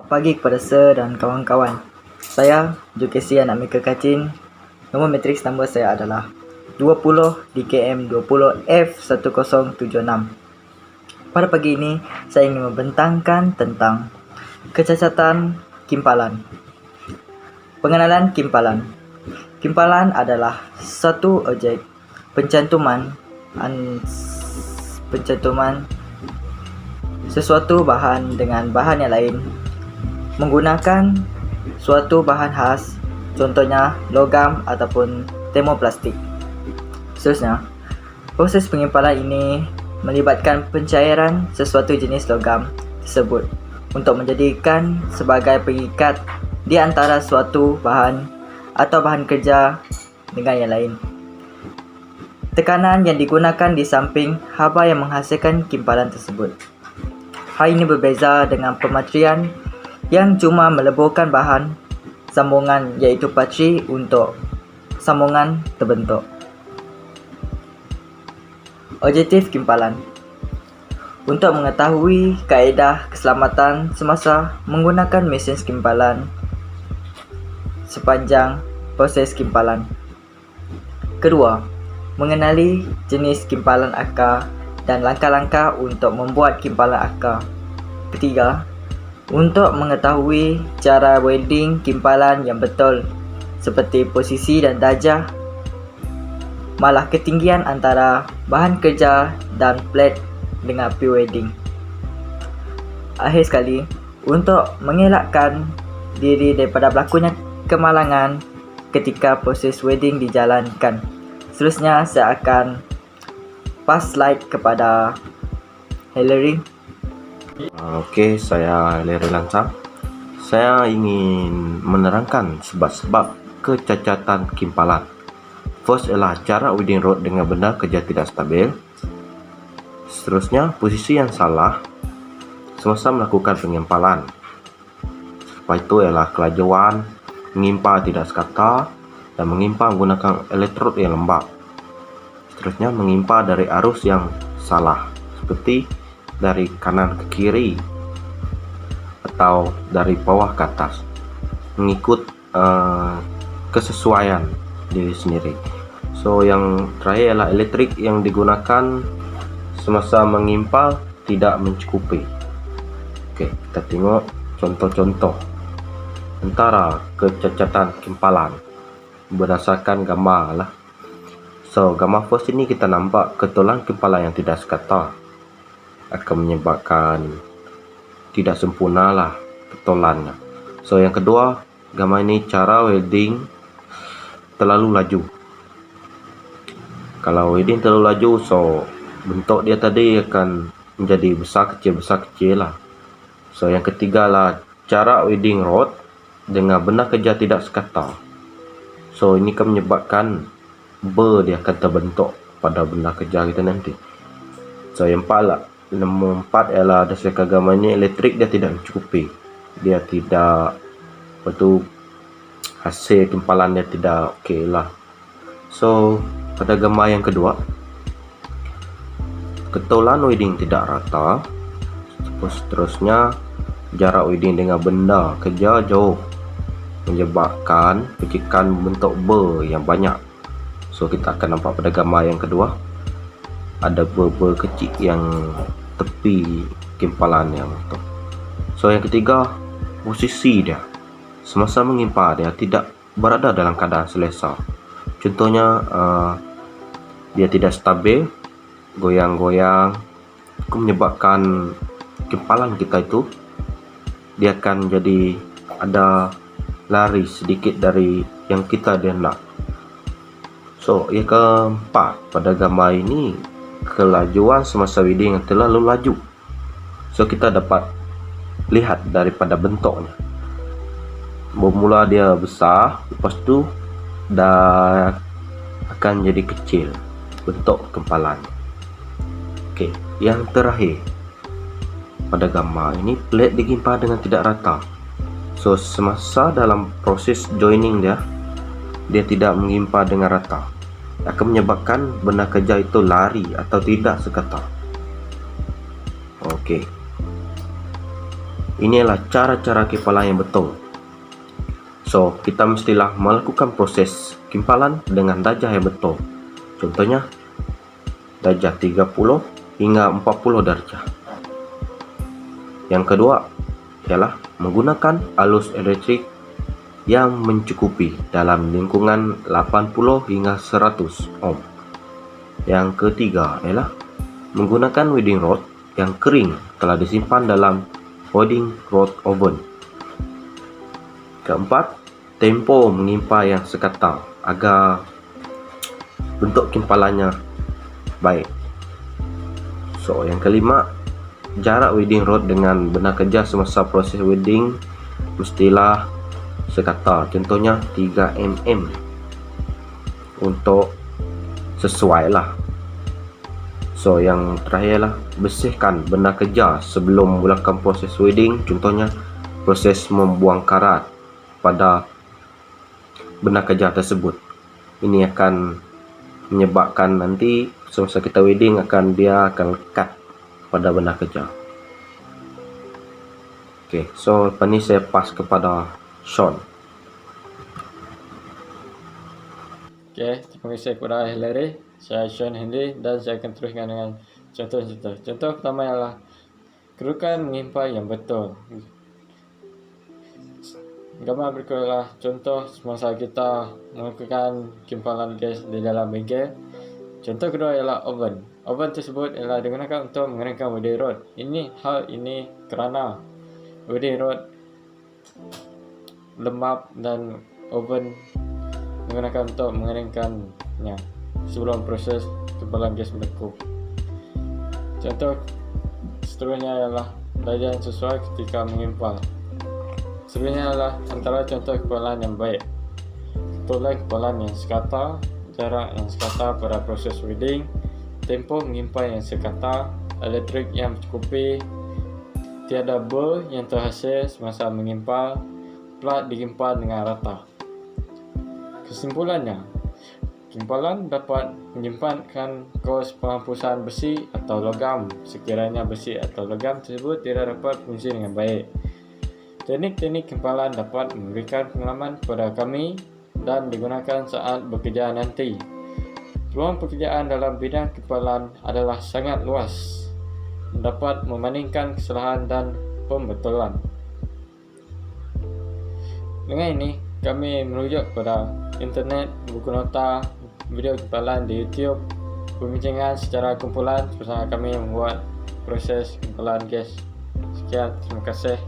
Pagi kepada Sir dan kawan-kawan. Saya, Jokesi anak Mika Kacin. Nombor matriks nombor saya adalah 20 DKM 20 F1076. Pada pagi ini, saya ingin membentangkan tentang kecacatan kimpalan. Pengenalan kimpalan. Kimpalan adalah satu objek pencantuman sesuatu bahan dengan bahan yang lain menggunakan suatu bahan khas, contohnya logam ataupun termoplastik. Seterusnya, proses pengimpalan ini melibatkan pencairan sesuatu jenis logam tersebut untuk menjadikan sebagai pengikat di antara suatu bahan atau bahan kerja dengan yang lain. Tekanan yang digunakan di samping haba yang menghasilkan kimpalan tersebut. Hal ini berbeza dengan pematrian yang cuma meleburkan bahan sambungan iaitu patri untuk sambungan terbentuk. Objektif kimpalan. Untuk mengetahui kaedah keselamatan semasa menggunakan mesin kimpalan sepanjang proses kimpalan. Kedua, mengenali jenis kimpalan akar dan langkah-langkah untuk membuat kimpalan akar. Ketiga, untuk mengetahui cara welding kimpalan yang betul seperti posisi dan darjah malah ketinggian antara bahan kerja dan plate dengan pre-welding. Akhir sekali, untuk mengelakkan diri daripada berlakunya kemalangan ketika proses welding dijalankan. Seterusnya, saya akan pass slide kepada Hillary. Okey, saya Larry Langsam. Saya ingin menerangkan sebab-sebab kecacatan kimpalan. First ialah cara welding rod dengan benda kerja tidak stabil. Seterusnya, posisi yang salah semasa melakukan pengimpalan. Lepas itu ialah kelajuan, mengimpa tidak sekata dan mengimpa menggunakan elektrod yang lembab. Seterusnya, mengimpa dari arus yang salah seperti dari kanan ke kiri atau dari bawah ke atas mengikut kesesuaian diri sendiri. So yang terakhir ialah elektrik yang digunakan semasa mengimpa tidak mencukupi. Okey, kita tengok contoh-contoh antara kecacatan kimpalan berdasarkan gambar lah. So gambar first ini kita nampak ketulan kimpalan yang tidak sekata akan menyebabkan tidak sempurna lah ketulannya. So yang kedua, gambar ini cara welding terlalu laju. Kalau welding terlalu laju, so bentuk dia tadi akan menjadi besar kecil lah. So yang ketiga lah cara welding rod dengan benda kerja tidak sekata. So ini akan menyebabkan ber dia akan terbentuk pada benda kerja kita nanti. So yang nombor 4 ialah dasarkan gambar ini elektrik dia tidak mencukupi. Dia tidak hasil kimpalan dia tidak okey lah. So pada gambar yang kedua, ketulan welding tidak rata. Seterusnya, jarak welding dengan benda kerja jauh menyebabkan percikan bentuk ber yang banyak. So kita akan nampak pada gambar yang kedua ada ber-ber kecil yang tepi kimpalan yang betul. So yang ketiga, posisi dia semasa mengimpa dia tidak berada dalam keadaan selesa. Contohnya dia tidak stabil, goyang-goyang, menyebabkan kimpalan kita itu dia akan jadi ada lari sedikit dari yang kita dia nak. So yang keempat, pada gambar ini kelajuan semasa welding yang terlalu laju. So kita dapat lihat daripada bentuknya. Bermula dia besar, lepas tu dah akan jadi kecil bentuk kempalan. Okey, yang terakhir pada gambar ini plate digimpa dengan tidak rata. So semasa dalam proses joining dia tidak mengimpa dengan rata, akan menyebabkan benda kerja itu lari atau tidak sekata. Okey, Ini adalah cara-cara kimpalan yang betul. So, kita mestilah melakukan proses kimpalan dengan darjah yang betul. Contohnya, darjah 30 hingga 40 darjah. Yang kedua ialah menggunakan arus elektrik yang mencukupi dalam lingkungan 80 hingga 100 ohm. Yang ketiga ialah menggunakan welding rod yang kering telah disimpan dalam welding rod oven. Keempat, tempo mengimpa yang sekata agar bentuk kimpalannya baik. So, yang kelima, jarak welding rod dengan benda kerja semasa proses welding mestilah sekata, contohnya 3 mm untuk sesuai lah. So, yang terakhir lah, bersihkan benda kerja sebelum mulakan proses welding, contohnya proses membuang karat pada benda kerja tersebut. Ini akan menyebabkan nanti semasa kita welding dia akan lekat pada benda kerja. Okay, so lepas ni saya pass kepada Sean. Okay, terima kasih kepada Hillary. Saya Sean Henry dan saya akan teruskan dengan contoh-contoh. Contoh pertama ialah kedudukan mengimpa yang betul. Gambar berikut adalah contoh semasa kita melakukan kimpalan gas di dalam bengkel. Contoh kedua ialah oven. Oven tersebut ialah digunakan untuk mengeringkan welding rod. Ini kerana welding rod lembab dan oven menggunakan untuk mengeringkannya sebelum proses kimpalan gas berlaku. Contoh seterusnya ialah darjah yang sesuai ketika mengimpal. Sebenarnya adalah antara contoh kimpalan yang baik. Tolak kimpalan yang sekata, jarak yang sekata pada proses welding, tempo mengimpal yang sekata, elektrik yang mencukupi, tiada ber yang terhasil semasa mengimpal, plat digimpal dengan rata. Kesimpulannya, kimpalan dapat menyimpankan kos penghapusan besi atau logam sekiranya besi atau logam tersebut tidak dapat berfungsi dengan baik. Teknik-teknik kimpalan dapat memberikan pengalaman kepada kami dan digunakan saat bekerja nanti. Peluang pekerjaan dalam bidang kimpalan adalah sangat luas, dapat membandingkan kesalahan dan pembetulan. Dengan ini, kami merujuk kepada internet, buku nota, video kimpalan di YouTube, perbincangan secara kumpulan bersama kami membuat proses kimpalan gas. Sekian, terima kasih.